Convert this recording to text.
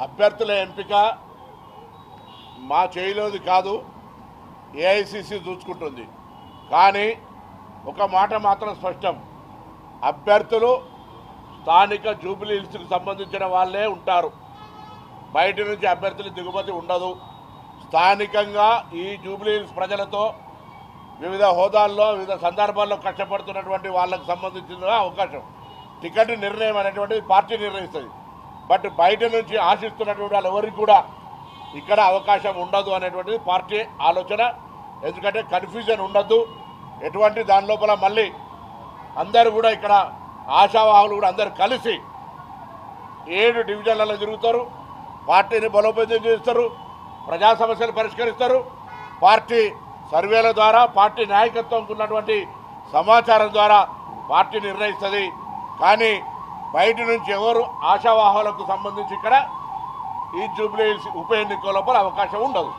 అభ్యర్థుల ఎంపిక మా చేయిలోది కాదు, ఏఐసిసి చూసుకుంటుంది. కానీ ఒక మాట మాత్రం స్పష్టం, అభ్యర్థులు స్థానిక జూబ్లీ హిల్స్కి సంబంధించిన వాళ్ళే ఉంటారు. బయట నుంచి అభ్యర్థుల దిగుమతి ఉండదు. స్థానికంగా ఈ జూబ్లీ హిల్స్ ప్రజలతో వివిధ హోదాల్లో వివిధ సందర్భాల్లో కష్టపడుతున్నటువంటి వాళ్ళకు సంబంధించిన అవకాశం, టికెట్ నిర్ణయం అనేటువంటిది పార్టీ నిర్ణయిస్తుంది. బట్ బయట నుంచి ఆశిస్తున్నటువంటి వాళ్ళు ఎవరికి కూడా ఇక్కడ అవకాశం ఉండదు అనేటువంటిది పార్టీ ఆలోచన. ఎందుకంటే కన్ఫ్యూజన్ ఉండద్దు, ఎటువంటి దాని లోపల మళ్ళీ అందరూ కూడా ఇక్కడ ఆశావాహులు కూడా అందరూ కలిసి 7 డివిజన్లలో తిరుగుతారు, పార్టీని బలోపేతం చేస్తారు, ప్రజా సమస్యలు పరిష్కరిస్తారు. పార్టీ సర్వేల ద్వారా, పార్టీ నాయకత్వంకు ఉన్నటువంటి సమాచారం ద్వారా పార్టీ నిర్ణయిస్తుంది. కానీ బయట నుంచి ఎవరు ఆశావాహులకు సంబంధించి ఇక్కడ ఈ జూబ్లీ హిల్స్ ఉప ఎన్నిక లోపల అవకాశం ఉండదు.